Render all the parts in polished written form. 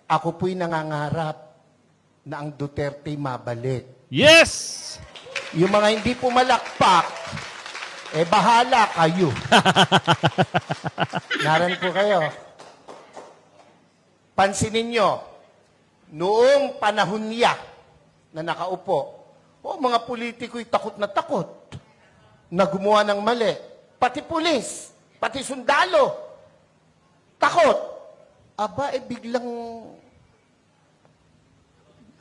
Ako po'y nangangarap na ang Duterte mabalik. Yes! Yung mga hindi pumalakpak, bahala kayo. Naran po kayo. Pansinin nyo, noong panahon niya na nakaupo, mga politiko'y takot na gumawa ng mali. Pati pulis, pati sundalo, takot. Aba, biglang,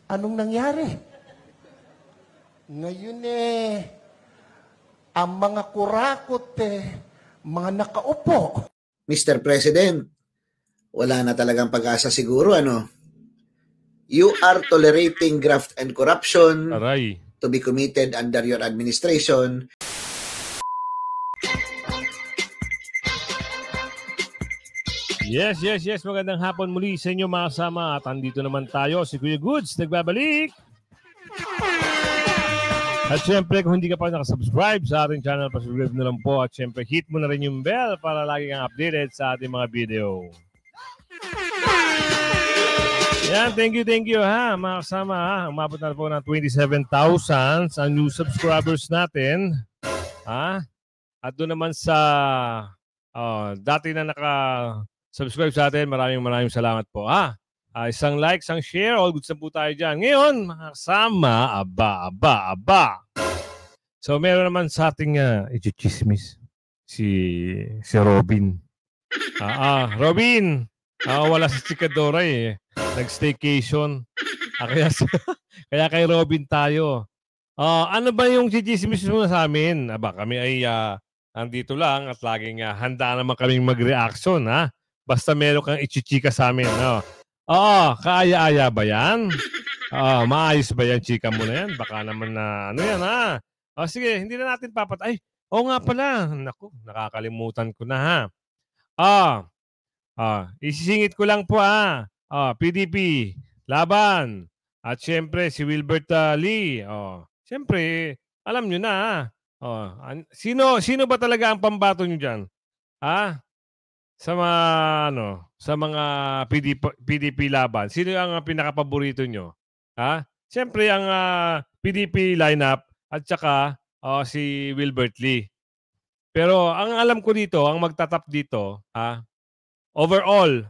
anong nangyari? Ngayon ang mga kurakot mga nakaupo. Mr. President, wala na talagang pag-asa siguro, ano? You are tolerating graft and corruption Aray. to be committed under your administration. Yes. Magandang hapon muli sa inyo mga kasama. At andito naman tayo, si Kuya Goods, nagbabalik. At syempre, kung hindi ka pa nakasubscribe sa ating channel, pasubscribe na lang po. At syempre, hit mo na rin yung bell para lagi kang updated sa ating mga video. Yan, thank you ha, mga kasama ha. Umabot na po ng 27,000 ang new subscribers natin. Ha? At doon naman sa dati na naka-subscribe sa atin, maraming salamat po ha. Isang like, isang share, all goods na po tayo dyan. Ngayon, mga kasama, aba. So, meron naman sa ating i-chismis si Robin. Robin! Wala si Chikadora nag-staycation. Kaya kay Robin tayo. Ano ba yung chichismis mo sa amin? Kami ay andito lang at laging handa naman kaming mag-reaction, ha? Basta meron kang ichichika sa amin. Kaaya-aya ba yan? Maayos ba yan, chika mo na yan? Baka naman na, ano yan, ha? Sige, hindi na natin nga pala. Naku, nakakalimutan ko na, ha? Isisingit ko lang po, ha? PDP, laban. At syempre, si Wilbert Lee. Syempre, alam nyo na, ha? Sino ba talaga ang pambato nyo dyan? Ha? Sa mga PDP laban. Sino ang pinakapaborito nyo? Ha? Syempre, ang PDP lineup at saka si Wilbert Lee. Pero ang alam ko dito, ang magtatap dito, overall,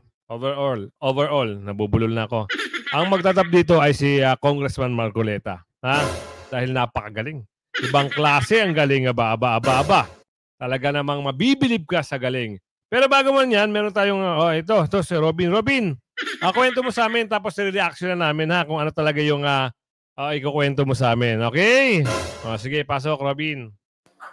nabubulol na ako. Ang magtatap dito ay si Congressman Marcoleta. Dahil napakagaling. Ibang klase ang galing, aba. Talaga namang mabibilib ka sa galing. Pero bago man yan, meron tayong, ito si Robin. Robin, kwento mo sa amin, tapos reaction na namin, ha, kung ano talaga yung ikukwento mo sa amin. Okay? Sige, pasok, Robin.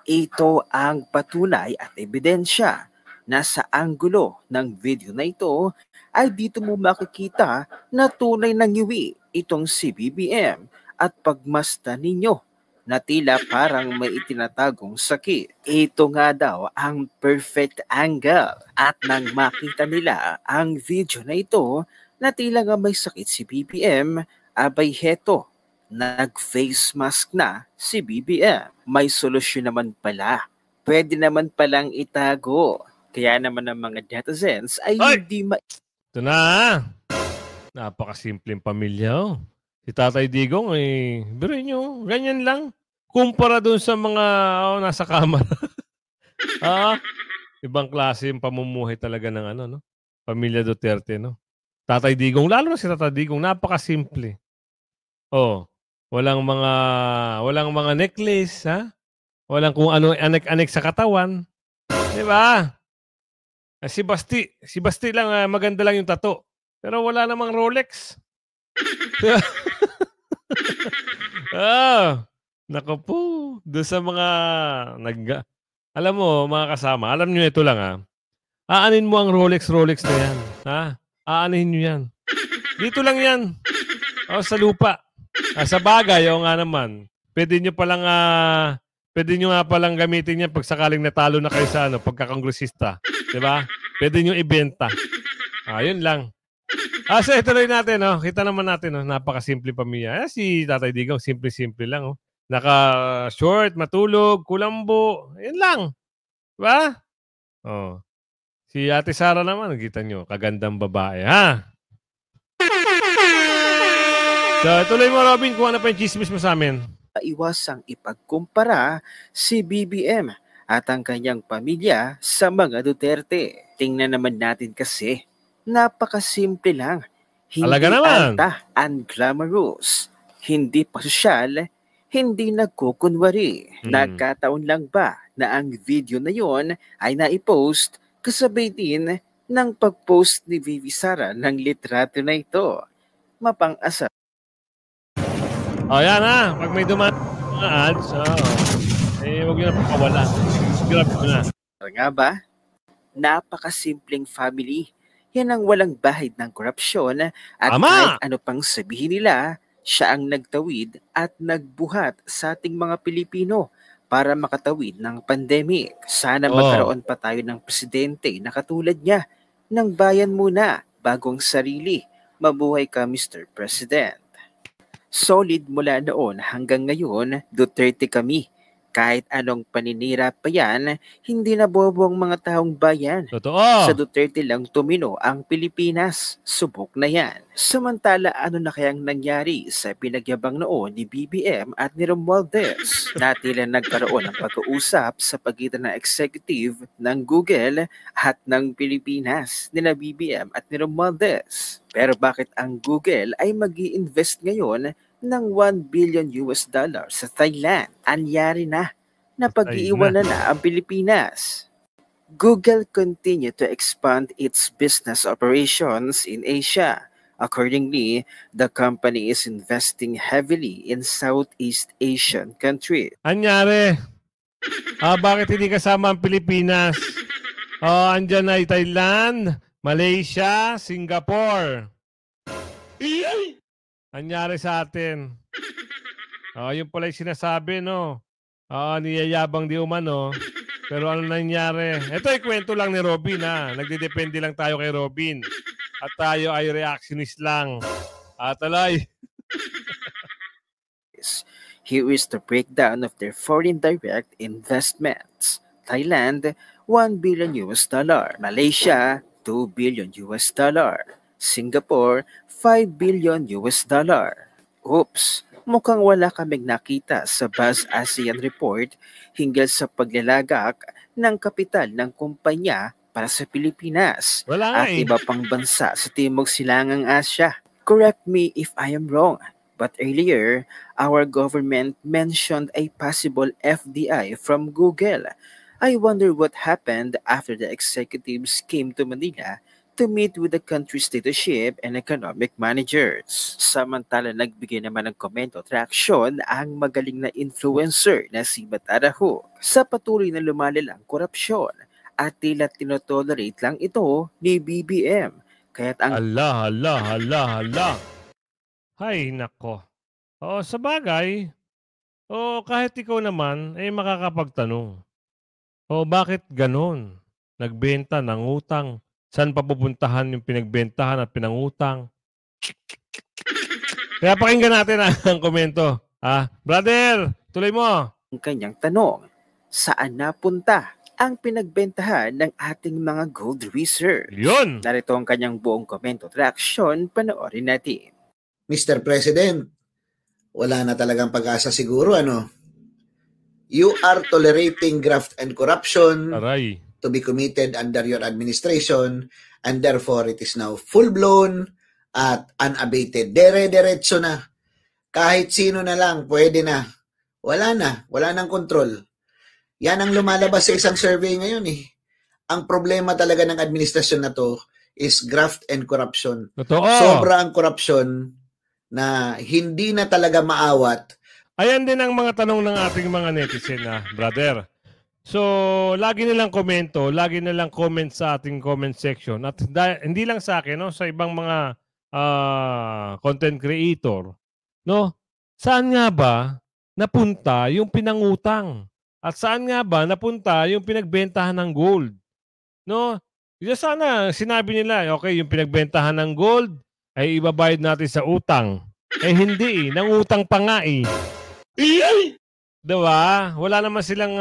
Ito ang patunay at ebidensya na sa anggulo ng video na ito ay dito mo makikita na tunay na ngiwi itong si BBM at pagmasdan ninyo na tila parang may itinatagong sakit. Ito nga daw ang perfect angle at nang makita nila ang video na ito na tila nga may sakit si BBM, abay heto, nag-face mask na si BBM. May solusyon naman pala. Pwede naman palang itago. Kaya naman ang mga netizens ay hindi Ito na. Napakasimpleng pamilya. Si Tatay Digong biruin nyo, ganyan lang. Kumpara dun sa mga nasa kamera. Ibang klase yung pamumuhay talaga ng Pamilya Duterte, no? Tatay Digong, lalo na si Tatay Digong, napakasimple. Walang mga necklace, ha? Walang kung ano anek-anek sa katawan. 'Di ba? Si Basti lang maganda lang yung tattoo. Pero wala namang Rolex. Naku po. Doon sa mga alam mo, mga kasama, alam nyo ito lang, aanin mo ang Rolex na yan. Aanin nyo yan. Dito lang yan. Sa lupa. Sa bagay, nga naman. Pwede nyo nga palang gamitin yan pag sakaling natalo na kayo sa pagkakongresista. Diba? Pwede nyo ibenta. Yun lang. So ituloy natin, Kita naman natin, napakasimple pamilya. Si Tatay Digong, simple-simple lang, Naka-short, matulog, kulambo. Yun lang. Diba? Si Ate Sara naman, nakita nyo, kagandang babae, ha? So, tuloy mo, Robin, kung ano pa yung chismis mo sa amin. Iwasang ipagkumpara si BBM at ang kanyang pamilya sa mga Duterte. Tingnan naman natin kasi, napakasimple lang. Hindi Talaga naman. alta, unglamorous, hindi pasosyal, hindi nagkukunwari. Nagkataon lang ba na ang video na yon ay naipost kasabay din ng pag-post ni Vivi Sara ng litrato na ito? Mapang-asa. O, yan ha. Pag may dumaan mga ads, huwag nyo na pakawala. Grab ko na. Nga ba? Napakasimpleng family. Yan ang walang bahid ng korupsyon at Tama! kahit ano pang sabihin nila, siya ang nagtawid at nagbuhat sa ating mga Pilipino para makatawid ng pandemic. Sana magkaroon pa tayo ng presidente na katulad niya, ng bayan muna, bagong sarili. Mabuhay ka, Mr. President. Solid mula noon hanggang ngayon, Duterte kami. Kahit anong paninira pa yan, hindi na bobo ang mga taong bayan. Totoo. Sa Duterte lang tumino ang Pilipinas. Subok na yan. Samantala, ano na kayang nangyari sa pinagyabang noon ni BBM at ni Romualdez? Na tila nagkaroon ng pag-uusap sa pagitan ng executive ng Google at ng Pilipinas nila BBM at ni Romualdez. Pero bakit ang Google ay mag-i-invest ngayon ng $1 billion sa Thailand? Anyari na pag-iiwanan na ang Pilipinas. Google continue to expand its business operations in Asia. Accordingly, the company is investing heavily in Southeast Asian countries. Anyari? Bakit hindi kasama ang Pilipinas? Andyan ay Thailand, Malaysia, Singapore. Anyari sa atin? Yung pala yung sinasabi, no? Niyayabang di umano. Pero ano nangyari? Ito ay kwento lang ni Robin, ha? Nagdidepende lang tayo kay Robin. At tayo ay reactionist lang. Talay. Here is the breakdown of their foreign direct investments. Thailand, $1 billion. Malaysia, $2 billion. Singapore, $5 billion. Oops, mukhang wala kaming nakita sa Buzz ASEAN Report hinggil sa paglalagak ng kapital ng kumpanya para sa Pilipinas Wala at iba pang bansa sa Timog Silangang Asya. Correct me if I am wrong, but earlier, our government mentioned a possible FDI from Google. I wonder what happened after the executives came to Manila to meet with the country's leadership and economic managers. Samantala, nagbigay naman ng komento at reaksyon ang magaling na influencer na si Bataraho sa patuloy na lumalalang korupsyon at tila tinotolerate lang ito ni BBM. Kaya't ang Hala. Hay, nako. Sa bagay, kahit ikaw naman, makakapagtanong. Bakit ganon? Nagbenta ng utang. Saan papupuntahan yung pinagbentahan at pinangutang? Kaya pakinggan natin ang komento. Brother, tuloy mo. ang kanyang tanong, saan napunta ang pinagbentahan ng ating mga gold reserve? Yun. Narito ang kanyang buong komento at reaksyon, panoorin natin. Mr. President, wala na talagang pag-asa siguro, ano? You are tolerating graft and corruption Aray. to be committed under your administration, and therefore it is now full-blown at unabated. Dere-derecho na. Kahit sino na lang, pwede na. Wala nang kontrol. Yan ang lumalabas sa isang survey ngayon eh. Ang problema talaga ng administrasyon na to is graft and corruption. Totoo. Sobra ang corruption na hindi na talaga maawat. Ayan din ang mga tanong ng ating mga netizen, brother. So, lagi nilang komento, lagi nilang comment sa ating comment section. At hindi lang sa akin, no, sa ibang mga content creator, no? Saan nga ba napunta yung pinangutang? At saan nga ba napunta yung pinagbentahan ng gold? No? Sana sinabi nila, okay, yung pinagbentahan ng gold ay ibabayad natin sa utang. Hindi, nangutang pa nga eh. Diba? Wala naman silang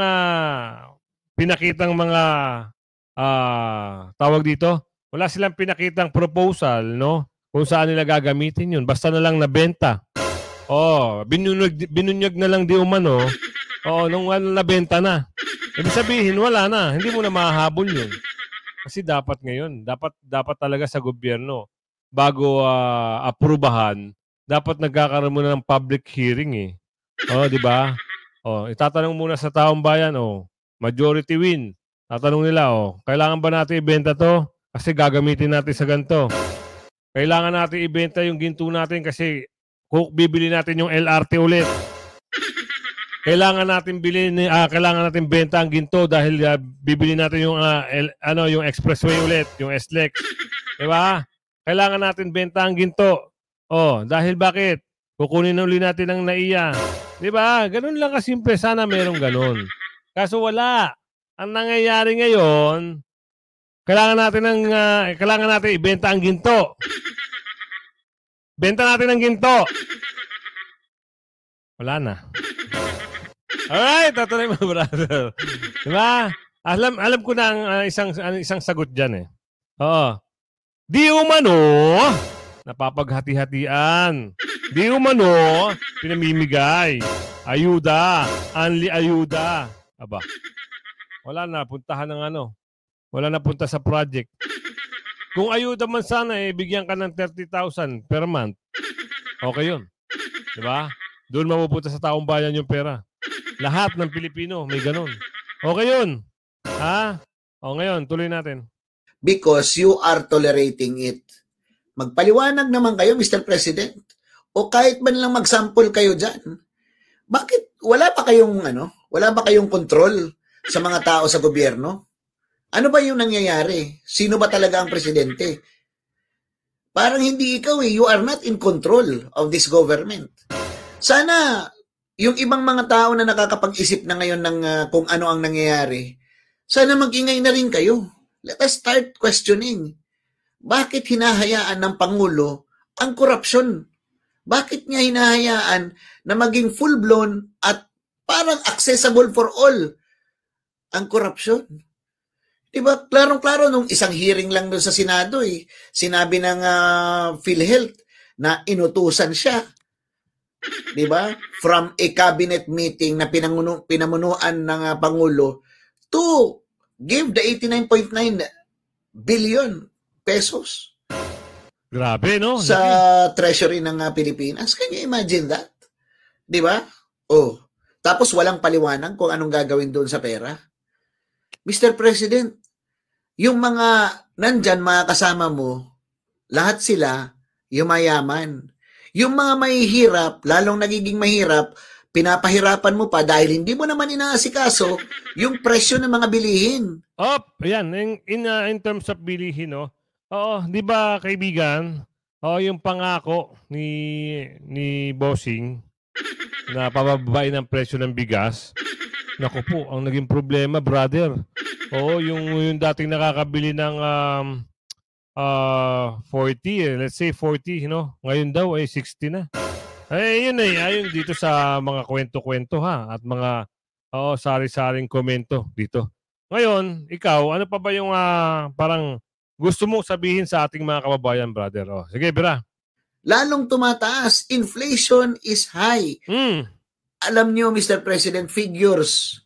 pinakitang mga tawag dito. Wala silang pinakitang proposal, no? kung saan nila gagamitin yun. Basta na lang nabenta. Binunyag na lang di umano. Nung nabenta na. Ibig sabihin, wala na. Hindi mo na mahahabol yun. Kasi dapat ngayon, dapat talaga sa gobyerno, bago aprubahan, dapat nagkakaroon muna ng public hearing eh. Di ba? Itatanong muna sa taong bayan, majority win. Tatanong nila, kailangan ba natin ibenta to? Kasi gagamitin natin sa ganito. Kailangan natin ibenta yung ginto natin kasi bibili natin yung LRT ulit. Kailangan natin benta ang ginto dahil bibili natin yung yung expressway ulit, yung SLEX. 'Di ba? Kailangan natin benta ang ginto. Dahil bakit? Kukunin uli natin ang NAIA. 'Di ba? Ganun lang kasimple, sana merong ganun. Kaso wala. Ang nangyayari ngayon, kailangan natin ibenta ang ginto. Benta natin ang ginto. Wala na. Alright, tatuloy mo, brother. Diba? Alam ko na ang isang sagot dyan eh. Di umano, napapaghati-hatian. Di umano, pinamimigay. Ayuda. Anli ayuda. Aba, wala na, puntahan ng wala na punta sa project. Kung ayuda man sana, bigyan ka ng 30,000 per month. Okay yun. Diba? Doon mapupunta sa taong bayan yung pera. Lahat ng Pilipino may ganun. Okay yun. Ngayon, tuloy natin. Because you are tolerating it. Magpaliwanag naman kayo, Mr. President. O kahit man lang mag-sample kayo dyan. Bakit wala ba kayong control sa mga tao sa gobyerno? Ano ba yung nangyayari? Sino ba talaga ang presidente? Parang hindi ikaw eh. You are not in control of this government. Sana yung ibang mga tao na nakakapag-isip na ngayon ng kung ano ang nangyayari, sana mag-ingay na rin kayo. Let us start questioning. Bakit hinahayaan ng Pangulo ang korupsyon? Bakit niya hinahayaan na maging full-blown at parang accessible for all ang korupsyon? Diba? Klarong-klaro nung isang hearing lang doon sa Senado sinabi ng PhilHealth na inutusan siya. Diba? From a cabinet meeting na pinamunuan ng Pangulo to give the 89.9 billion pesos. Grabe, no? Sa treasury ng Pilipinas. Can you imagine that? Diba? Tapos walang paliwanag kung anong gagawin doon sa pera. Mr. President, yung mga nandyan, mga kasama mo, lahat sila yumayaman. Yung mga mahihirap, lalong nagiging mahirap, pinapahirapan mo pa dahil hindi mo naman inaasikaso yung presyo ng mga bilihin. Ayan. In terms of bilihin, di ba, kaibigan, yung pangako ni Bossing na pababain ang presyo ng bigas, naku po, ang naging problema, brother. Yung dating nakakabili ng 40, let's say 40, ngayon daw ay 60 na. Yun ayon dito sa mga kwento-kwento at mga sari-saring komento dito. Ngayon, ikaw, ano pa ba yung parang gusto mong sabihin sa ating mga kababayan, brother? Sige, Bira. Lalong tumataas. Inflation is high. Alam nyo, Mr. President, figures.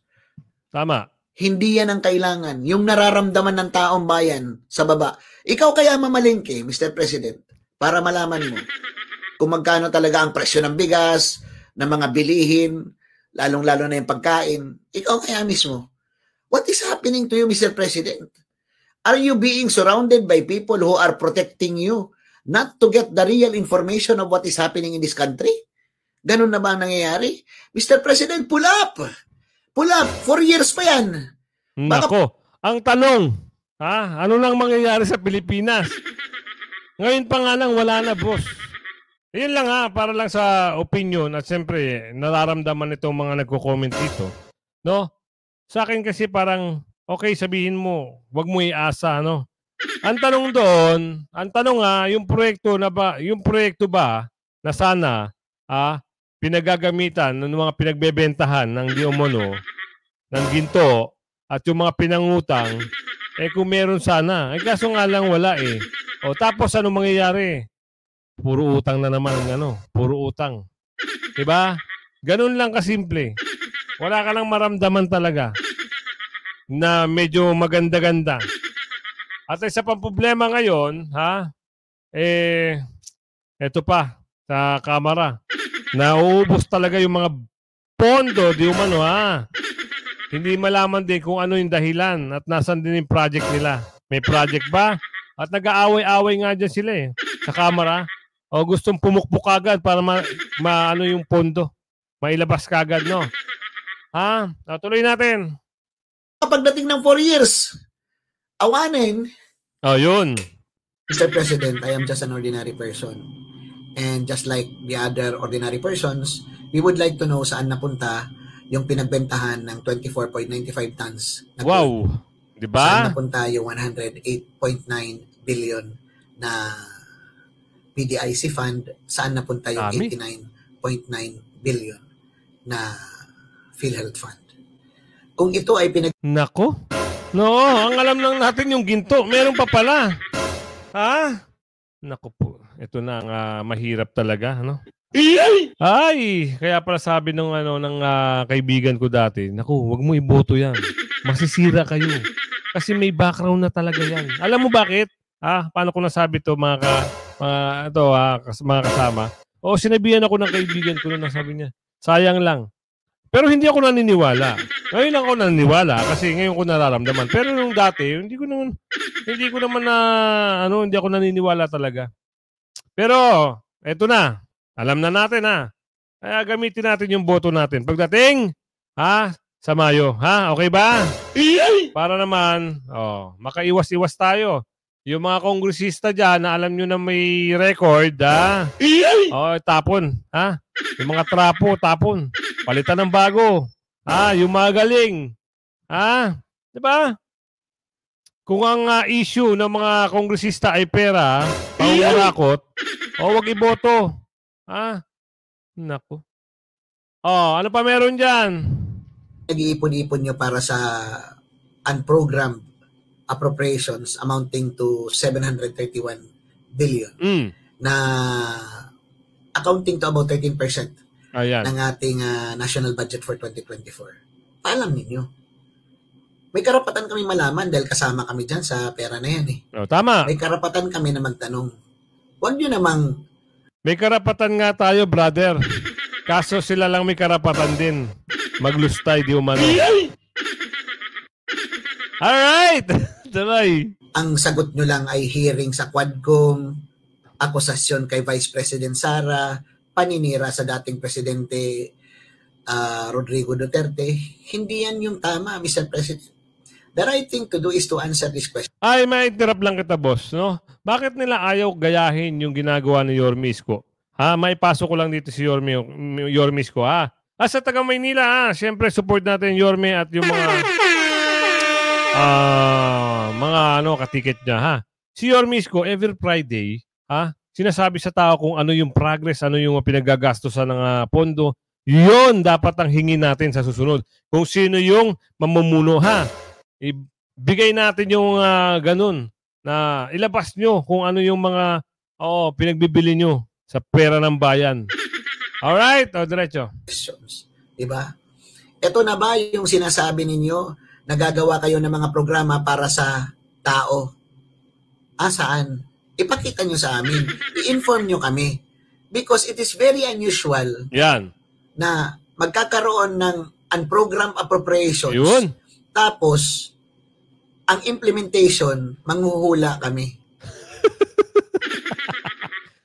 Tama. Hindi yan ang kailangan. Yung nararamdaman ng taong bayan sa baba. Ikaw kaya mamalingke, Mr. President, para malaman mo kung magkano talaga ang presyo ng bigas, ng mga bilihin, lalong-lalo na yung pagkain. Ikaw kaya mismo. What is happening to you, Mr. President? Are you being surrounded by people who are protecting you not to get the real information of what is happening in this country? Ganun na ba ang nangyayari? Mr. President, pull up! Pull up! 4 years pa yan. Nako, ang tanong, ano nang mangyayari sa Pilipinas? Ngayon pa nga lang, wala na, boss. Yun lang para lang sa opinion at siyempre, nararamdaman itong mga nagko-comment dito. No? Sa akin kasi parang, okay, sabihin mo, wag mo iasa, Ang tanong doon, yung proyekto ba na sana, pinagagamitan ng mga pinagbebentahan ng di umano, ng ginto, at yung mga pinangutang, kung meron sana. Kaso nga lang wala . Tapos ano mangyayari? puro utang na naman ang ano, puro utang. 'Di ba? Ganun lang kasimple. Wala ka lang maramdaman talaga na medyo maganda-ganda. At isa pang problema ngayon, ha? Eto pa sa kamera. Nauubos talaga yung mga pondo, di umano, ha? Hindi malaman din kung ano yung dahilan at nasan din yung project nila. May project ba? At nag-aaway-aaway nga dyan sila sa kamera. O gustong pumukpok agad para ano yung pondo. Mailabas kagad, no? Ha? Tuloy natin. Pagdating ng 4 years, awanin, Yun. Mr. President, I am just an ordinary person. And just like the other ordinary persons, we would like to know saan napunta yung pinagbentahan ng 24.95 tons. Wow. Diba? Saan napunta yung 108.9 billion na PDIC fund, saan napunta yung 89.9 billion na PhilHealth fund. Kung ito ay Nako. No, ang alam lang natin yung ginto. Meron pa pala. Ha? Nako po. Ito na ang mahirap talaga, ano? Ay, kaya pala sabi ng kaibigan ko dati, naku, wag mo iboto 'yan. Masisira kayo. Kasi may background na talaga 'yan. Alam mo bakit? Paano ko nasabi to mga kasama? O sinabihan ako ng kaibigan ko na sabi niya, sayang lang. Pero hindi ako naniniwala. Ngayon ako naniniwala kasi ngayon ko nararamdaman. Pero nung dati, hindi ako naniniwala talaga. Pero eto na. Alam na natin, Kaya gamitin natin yung boto natin. Pagdating, sa Mayo, okay ba? Para naman, makaiwas-iwas tayo. Yung mga kongresista dyan na alam nyo na may record, tapon, Yung mga trapo, tapon. Palitan ng bago. Yung mga galing. Diba? Kung ang issue ng mga kongresista ay pera, pangurakot, wag iboto. Naku. Ano pa meron dyan? Nag-iipon-ipon nyo para sa unprogrammed appropriations amounting to 731 billion na accounting to about 13% ng ating national budget for 2024. Paalam ninyo. May karapatan kami malaman dahil kasama kami dyan sa pera na yan Tama. May karapatan kami na magtanong. Huwag nyo namang... May karapatan nga tayo, brother. Kaso sila lang may karapatan din. Maglustay, di umano. Alright! Tuloy. Ang sagot nyo lang ay hearing sa Quadcom, akusasyon kay Vice President Sara, paninira sa dating Presidente Rodrigo Duterte. Hindi yan yung tama, Mr. President. The right thing to do is to answer this question. Ay, ma-interrupt lang kita, boss. No? Bakit nila ayaw gayahin yung ginagawa ni Yorme Isko? Maipasok ko lang dito si Yorme Isko, sa taga Maynila, siyempre support natin Yorme at yung mga katiket niya, Si Yorme Isko, every Friday, sinasabi sa tao kung ano yung progress, ano yung pinagagastosan ng pondo. Yun dapat ang hingin natin sa susunod. Kung sino yung mamumuno, ibigay natin yung ganun na ilabas nyo kung ano yung mga pinagbibili nyo sa pera ng bayan. Alright? Diretso. Diba? Ito na ba yung sinasabi ninyo? Nagagawa kayo ng mga programa para sa tao? Saan? Ipakita nyo sa amin. I-inform nyo kami. Because it is very unusual na magkakaroon ng unprogrammed appropriations. Yun. Tapos, ang implementation, manghuhula kami.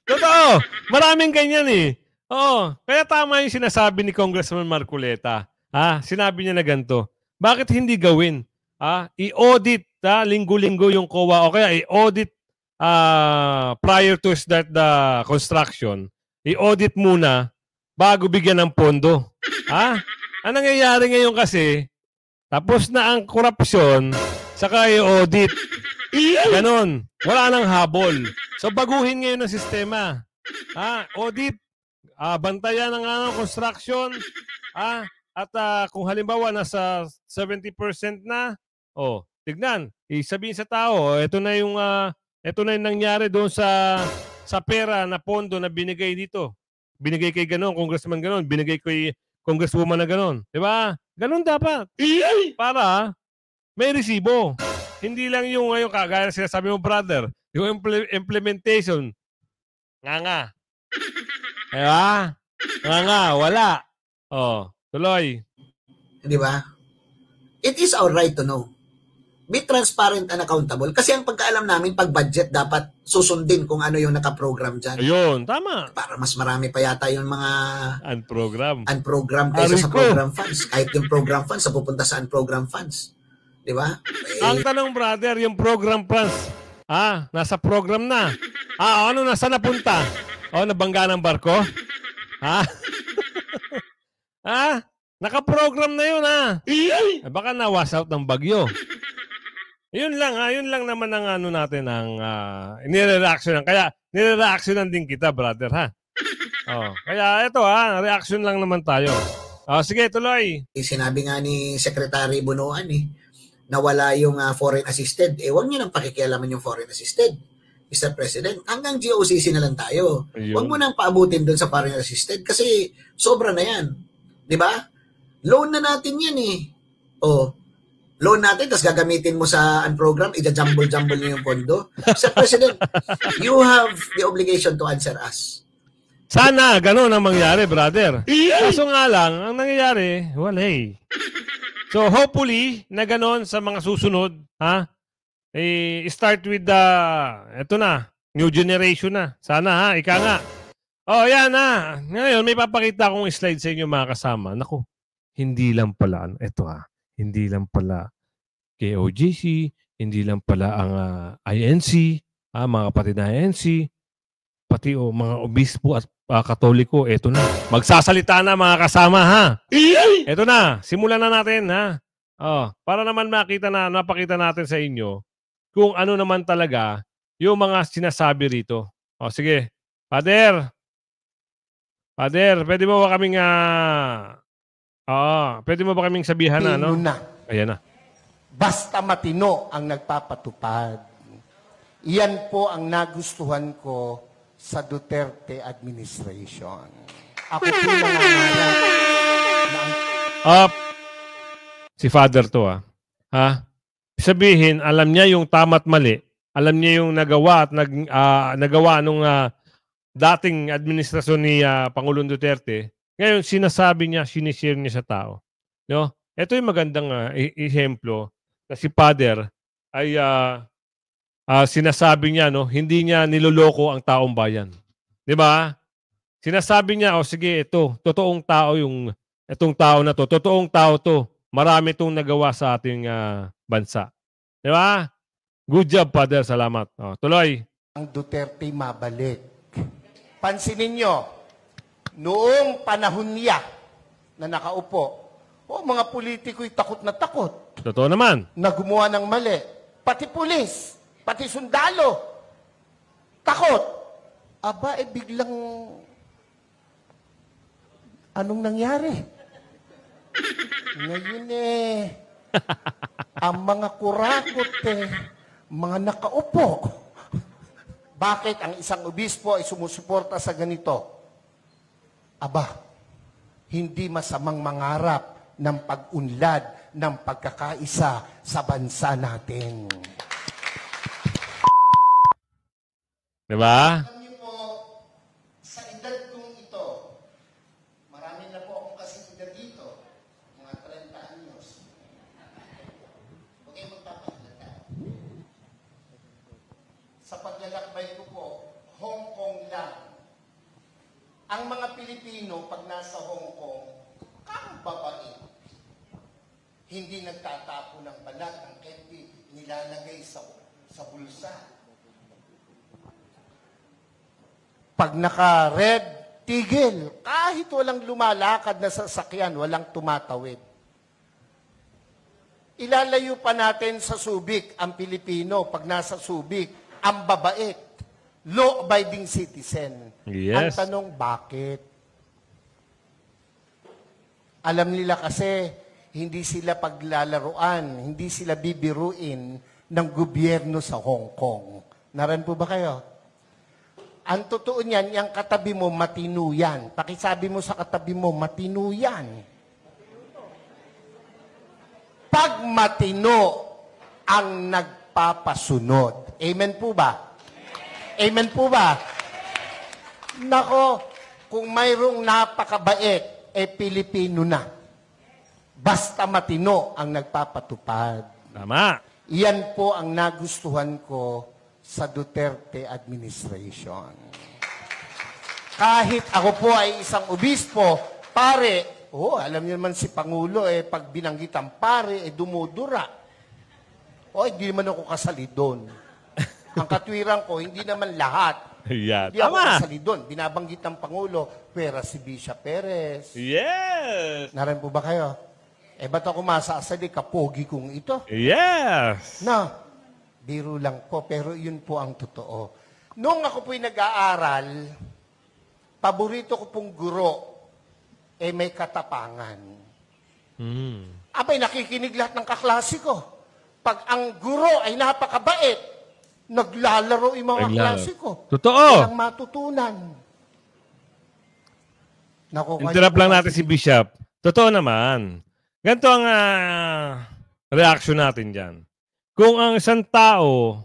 Totoo. Maraming ganyan kaya tama yung sinasabi ni Congressman Marcoleta. Sinabi niya na ganito. Bakit hindi gawin? I-audit linggo-linggo yung COA o kaya i-audit prior to start the construction. I-audit muna bago bigyan ng pondo. Ang nangyayari ngayon kasi, tapos na ang korupsyon, saka i-audit. Ganon. Wala nang habol. So baguhin ngayon ang sistema. Audit. Bantayan ng construction. At kung halimbawa nasa 70% na, tignan. Sabihin sa tao, ito na yung nangyari doon sa sa pera na pondo na binigay dito. Binigay kay ganon, congressman ganon, binigay kay congresswoman na ganon. Di ba? Ganon dapat. Para may resibo. Hindi lang yung ngayon kagaya na sinasabi mo, brother, yung implementation. Nga. Diba? Nga, wala. Oh, tuloy. Di ba? It is our right to know. Be transparent and accountable. Kasi ang pagkaalam namin, pag budget, dapat susundin kung ano yung nakaprogram dyan. Ayun, tama. Para mas marami pa yata yung mga unprogram kaysa sa program funds. Kahit yung program funds, pupunta sa unprogram funds. Di ba? Ang tanong, brother, yung program funds, nasa program na. Ano, nasa napunta? Nabangga ng barko? Naka-program na yun, baka na-wash out ng bagyo. Yun lang naman ang ano natin, ang nire-reactionan. Kaya, nire-reactionan din kita, brother, Kaya ito, reaction lang naman tayo. Sige, tuloy. Sinabi nga ni Secretary Bunuan, na wala yung foreign assisted. Huwag nyo nang pakikialaman yung foreign assisted, Mr. President. Hanggang GOCC na lang tayo. Huwag mo nang paabutin doon sa foreign assisted kasi sobra na yan. Di ba? Loan na natin yan loan natin, tapos gagamitin mo sa unprogram, ija-jumble-jumble niyo yung pondo. Mr. President, you have the obligation to answer us. Sana, ganun ang mangyari, brother. Kaso nga lang, ang nangyayari, wala So, hopefully, na ganun sa mga susunod, start with eto na, new generation na. Sana, ika nga. Yan na. Ngayon, may papakita akong slide sa inyo, mga kasama. Naku, hindi lang pala, hindi lang pala KOJC, hindi lang pala ang INC, mga kapatid na INC, pati mga obispo at katoliko, eto na. Magsasalita na, mga kasama, Eto na, simulan na natin, para naman napakita natin sa inyo kung ano naman talaga yung mga sinasabi rito. Sige, Father, pwede mo ba kaming pwede mo ba kaming sabihan na. Ayan na. Basta matino ang nagpapatupad. Iyan po ang nagustuhan ko sa Duterte administration. Ako po nangangarap na si Father to, sabihin, alam niya yung tama't mali. Alam niya yung nagawa at nagawa nung dating administrasyon ni Pangulong Duterte. Ngayon, sinasabi niya, sinishare niya sa tao. No? Ito yung magandang ehemplo na si Father ay sinasabi niya, hindi niya niloloko ang taong bayan. Di ba? Sinasabi niya, sige, ito, totoong tao itong tao na to, totoong tao to. Marami itong nagawa sa ating bansa. Di ba? Good job, Father. Salamat. Tuloy. Ang Duterte mabalik. Pansinin nyo, noong panahon niya na nakaupo, mga politiko'y takot na takot. Totoo naman. Na gumawa ng mali. Pati pulis, pati sundalo, takot. Biglang, anong nangyari? Ngayon ang mga kurakot mga nakaupo. Bakit ang isang obispo ay sumusuporta sa ganito? Hindi masamang mangarap ng pag-unlad ng pagkakaisa sa bansa natin. Diba? Alam niyo po, sa edad kong ito, marami na po akong kasing edad dito, mga 30 anyos. Huwag kayong magpapahalata. Sa paglalakbay ko po, Hong Kong lang. Ang mga Pilipino, pag nasa Hong Kong, kang babae. Hindi nagtatapo ng balat ng candy, nilalagay sa bulsa. Pag naka-red, tigil. Kahit walang lumalakad na sasakyan, walang tumatawid. Ilalayo pa natin sa Subic ang Pilipino. Pag nasa Subic, ang babait. Law-abiding citizen. Yes. Ang tanong, bakit? Alam nila kasi, hindi sila paglalaruan, hindi sila bibiruin ng gobyerno sa Hong Kong. Naran po ba kayo? Ang totoo niyan, yung katabi mo, matino yan. Pakisabi mo sa katabi mo, matino yan. Pag matino ang nagpapasunod. Amen po ba? Amen po ba? Nako, kung mayroong napakabait, Pilipino na. Basta matino ang nagpapatupad. Tama. Iyan po ang nagustuhan ko sa Duterte administration. Kahit ako po ay isang obispo, pare, alam niyo naman si Pangulo, pag binanggit ang pare, dumudura. Hindi naman ako kasali doon. Ang katwiran ko, hindi naman lahat. Yeah, Hindi ako tama. kasali doon. Binabanggit ng Pangulo, pera si Bishop Perez. Yes. Naran po ba kayo? Ba't ako masasali? Kapogi kong ito. Yes. No. Biro lang po, pero yun po ang totoo. Noong ako po'y nag-aaral, paborito ko pong guro, may katapangan. Abay, nakikinig lahat ng kaklase ko. Pag ang guro ay napakabait, naglalaro yung mga klase ko. Totoo. Walang matutunan. Naku, Interrupt lang natin si Bishop. Totoo naman. Ganito ang reaction natin dyan. Kung ang isang tao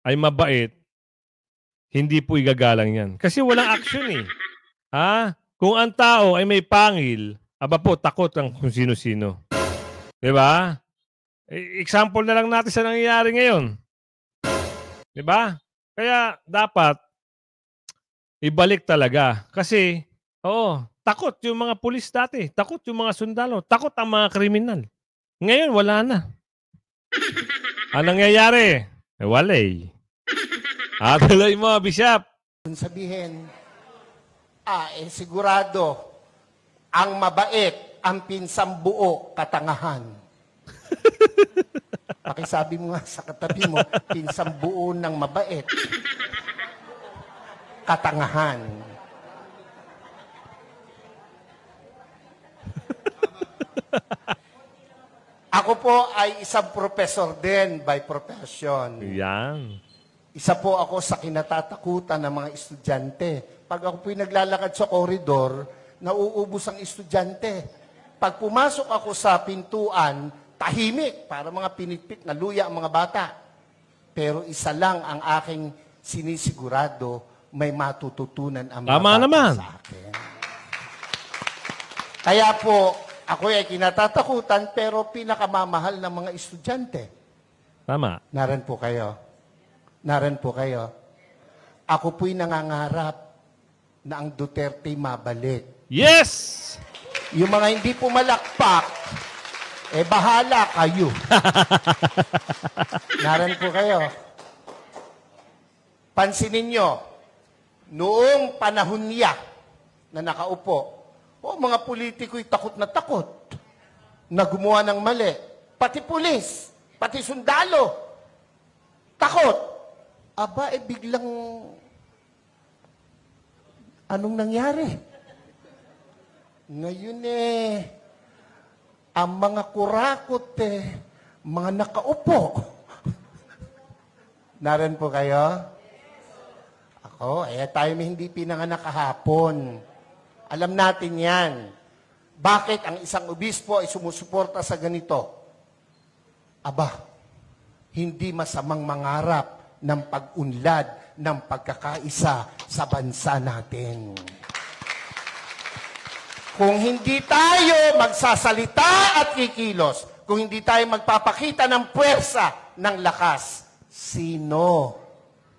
ay mabait, hindi po igagalang yan. Kasi walang action eh. Kung ang tao ay may pangil, aba po, takot ang kung sino-sino. Diba? Example na lang natin sa nangyayari ngayon. Diba? Kaya dapat ibalik talaga. Kasi, takot yung mga pulis dati. Takot yung mga sundalo. Takot ang mga kriminal. Ngayon, wala na. Anong nangyayari? Walay. Tuloy mo, Bishop. Sabihin, sigurado, ang mabait, ang pinsang buo, katangahan. Pakisabi mo nga sa katabi mo, pinsang buo ng mabait, katangahan. Ako po ay isang professor din by profession. Yan. Isa po ako sa kinatatakutan ng mga estudyante. Pag ako po'y naglalakad sa koridor, nauubos ang estudyante. Pag pumasok ako sa pintuan, tahimik, para mga pinitpit na luya ang mga bata. Pero isa lang ang aking sinisigurado, may matututunan ang mga Tama bata naman. sa akin. Kaya po, ako ay kinatatakutan, pero pinakamamahal ng mga estudyante. Tama. Naran po kayo. Naran po kayo. Ako po'y nangangarap na ang Duterte mabalik. Yes! Yung mga hindi pumalakpak, bahala kayo. Naran po kayo. Pansinin nyo, noong panahon niya na nakaupo, mga politiko'y takot na gumawa ng mali. Pati pulis, pati sundalo, takot. Aba, biglang, anong nangyari? Ngayon ang mga kurakot mga nakaupo. Naran po kayo? Ako, tayo may hindi pinanganak kahapon. Alam natin yan. Bakit ang isang obispo ay sumusuporta sa ganito? Aba, hindi masamang mangarap ng pag-unlad ng pagkakaisa sa bansa natin. Kung hindi tayo magsasalita at kikilos, kung hindi tayo magpapakita ng puwersa, ng lakas, sino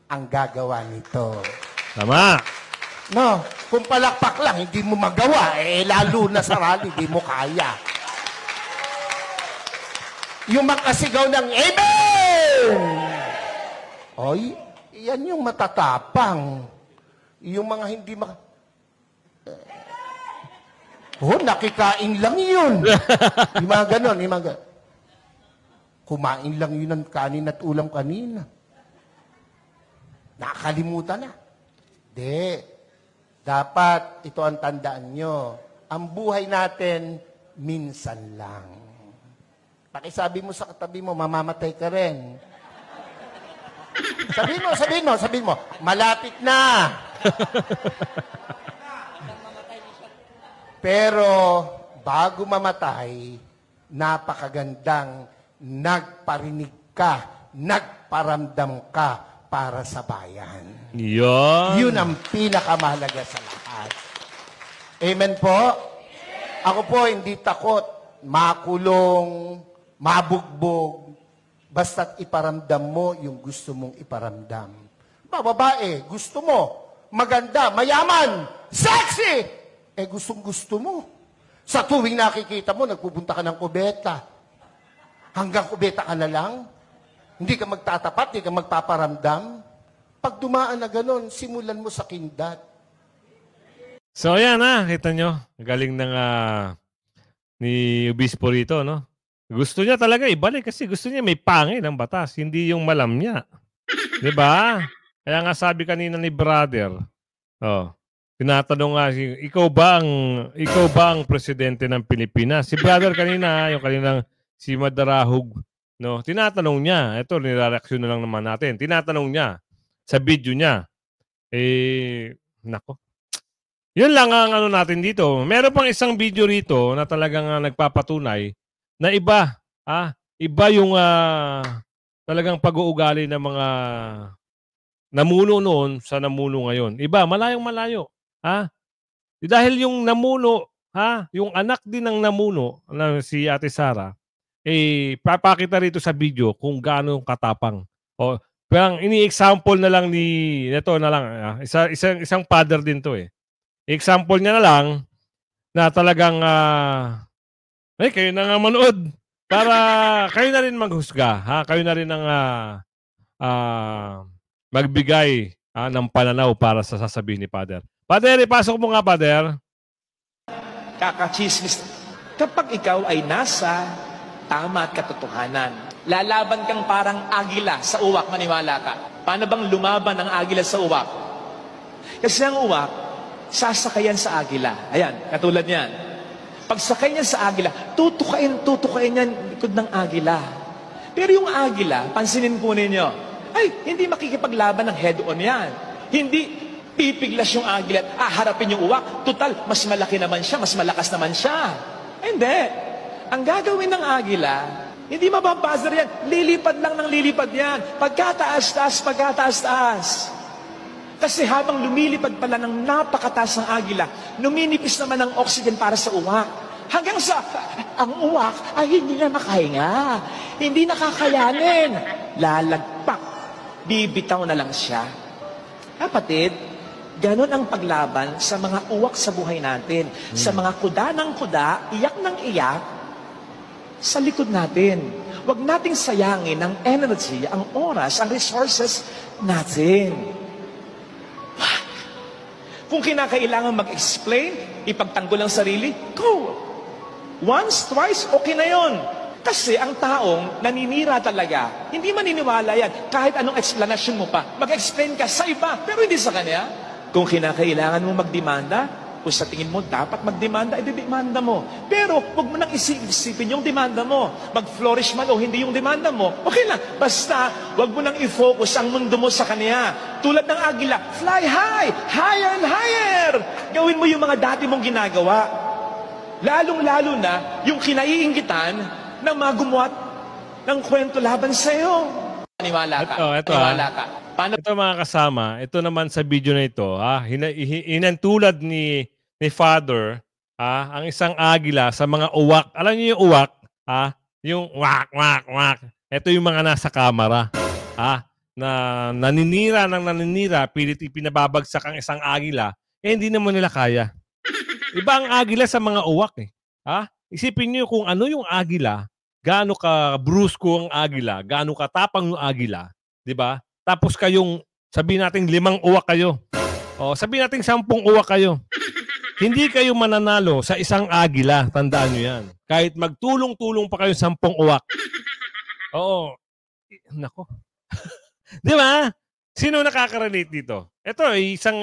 ang gagawa nito? Tama. No, kung palakpak lang, hindi mo magawa, lalo na sa rally, hindi mo kaya. Yung makasigaw ng Amen! Oy, yan yung matatapang. Yung mga hindi nakikain lang yun. Yung mga ganon, kumain lang yun ng kanin at ulam kanina. Nakalimutan na. Dapat, ito ang tandaan nyo, ang buhay natin, minsan lang. Pakisabi mo sa katabi mo, mamamatay ka rin. Sabihin mo, malapit na. Pero bago mamatay, napakagandang nagparinig ka, nagparamdam ka para sa bayan. Yun. Yun ang pinakamahalaga sa lahat. Amen po? Ako po hindi takot, makulong, mabugbog, basta't iparamdam mo yung gusto mong iparamdam. Babae, gusto mo, maganda, mayaman, sexy! Gustong-gusto mo. Sa tuwing nakikita mo, nagpupunta ka ng kubeta. Hanggang kubeta ka na lang. Hindi ka magtatapat, hindi ka magpaparamdam. Pag dumaan na ganon, simulan mo sa kindat. So, ayan na. Kita nyo. Galing ng ni Obispo rito, no? Gusto niya talaga ibalik kasi gusto niya may pangil ng batas, hindi yung malamya. Diba? Kaya nga sabi kanina ni brother, tinatanong nga, ikaw ba ang presidente ng Pilipinas? Si brother kanina, yung kaninang si Madarahug, no? Tinatanong niya, ito, nilareaksyon na lang naman natin. Tinatanong niya sa video niya. Nako. Yun lang ang ano natin dito. Meron pang isang video rito na talagang nagpapatunay na iba. Iba yung talagang pag-uugali ng mga namuno noon sa namuno ngayon. Iba, malayong-malayo. Dahil yung namuno, yung anak din ng namuno, na si Ate Sara, papakita rito sa video kung gaano katapang. Parang ini-example na lang ito na lang, isang father din to . Example niya na lang na talagang, kayo na nga manood para kayo na rin maghusga. Kayo na rin ang magbigay ng pananaw para sa sasabihin ni Father. Father, ipasok mo nga, Father. Kakachismis. Kapag ikaw ay nasa tama at katotohanan, lalaban kang parang agila sa uwak, maniwala ka. Paano bang lumaban ang agila sa uwak? Kasi ang uwak, sasakayan sa agila. Ayan, katulad niyan. Pag sakay niya sa agila, tutukain yan likod ng agila. Pero yung agila, pansinin po ninyo, hindi makikipaglaban ng head-on yan. Hindi pipiglas yung agila at harapin yung uwak. Total, mas malaki naman siya, mas malakas naman siya. Hindi. Ang gagawin ng agila, hindi mababuzzer yan. Lilipad lang ng lilipad yan. Pagkataas-taas. Kasi habang lumilipad pala ng napakataas ng agila, numinipis naman ang oxygen para sa uwak. Hanggang sa ang uwak ay hindi na makahinga. Hindi nakakayanin. Lalagpak. Bibitaw na lang siya. Kapatid, ganon ang paglaban sa mga uwak sa buhay natin. Sa mga kuda ng kuda, iyak ng iyak, sa likod natin. Huwag nating sayangin ang energy, ang oras, ang resources natin. Kung kinakailangan mag-explain, ipagtanggol ang sarili, go! Once, twice, okay na yon. Kasi ang taong naninira talaga, hindi maniniwala yan. Kahit anong explanation mo pa, mag-explain ka sa iba, pero hindi sa kanya. Kung kinakailangan mo magdemanda, kung sa tingin mo dapat magdemanda, idedemanda mo. Pero huwag mo nang isipin yung demanda mo. Mag-flourish man o hindi yung demanda mo, okay lang. Basta, huwag mo nang i-focus ang mundo mo sa kanya. Tulad ng agila, fly high, higher and higher. Gawin mo yung mga dati mong ginagawa. Lalong-lalo na yung kinaiinggitan ng mga gumawa ng kwento laban sa'yo. Paniwala ka. Paniwala ka. Paano? Ito mga kasama, ito naman sa video na ito, inantulad ni Father, ang isang agila sa mga uwak. Alam niyo yung uwak, yung wak, wak, wak. Ito yung mga nasa kamera, na naninira, pilit ipinababagsak ang isang agila, hindi naman nila kaya. Iba ang agila sa mga uwak . Isipin niyo kung ano yung agila, gaano ka brusko ang agila, gaano ka tapang yung agila, di ba? Tapos kayong, sabihin natin 5 uwak kayo. Sabihin natin 10 uwak kayo. Hindi kayo mananalo sa isang agila. Tandaan nyo yan. Kahit magtulong-tulong pa kayo 10 uwak. Oo. Nako. Di ba? Sino nakaka-relate dito? Ito, isang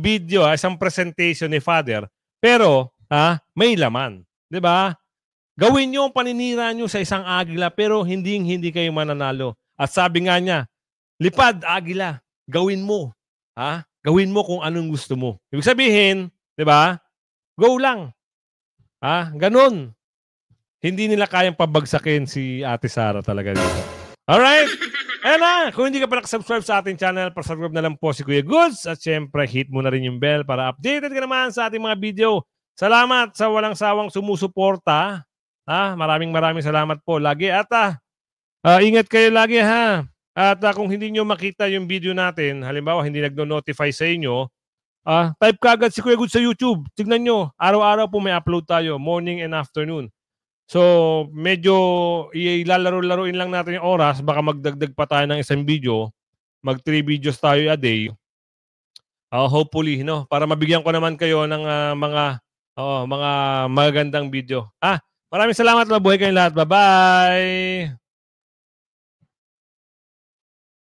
video, isang presentation ni Father. Pero, may laman. Di ba? Gawin nyo ang paninira nyo sa isang agila pero hindi kayo mananalo. At sabi nga niya, lipad, agila, gawin mo. Gawin mo kung anong gusto mo. Ibig sabihin, 'di ba? Go lang. Ganun. Hindi nila kayang pabagsakin si Ate Sara talaga dito. Alright? Ayan na. Kung hindi ka pa nakasubscribe sa ating channel, pasubscribe na lang po si Kuya Goods. At syempre, hit mo na rin yung bell para updated ka naman sa ating mga video. Salamat sa walang sawang sumusuporta. Maraming salamat po lagi. At ingat kayo lagi ha. At kung hindi nyo makita yung video natin, halimbawa hindi nagno-notify sa inyo, type ka agad si Kuya Goods sa YouTube. Tignan nyo, araw-araw po may upload tayo, morning and afternoon. So, medyo ilalaro-laruin lang natin yung oras. Baka magdagdag pa tayo ng isang video. Mag 3 videos tayo a day. Hopefully, no? Para mabigyan ko naman kayo ng mga magagandang video. Maraming salamat. Mabuhay kayong lahat. Bye-bye!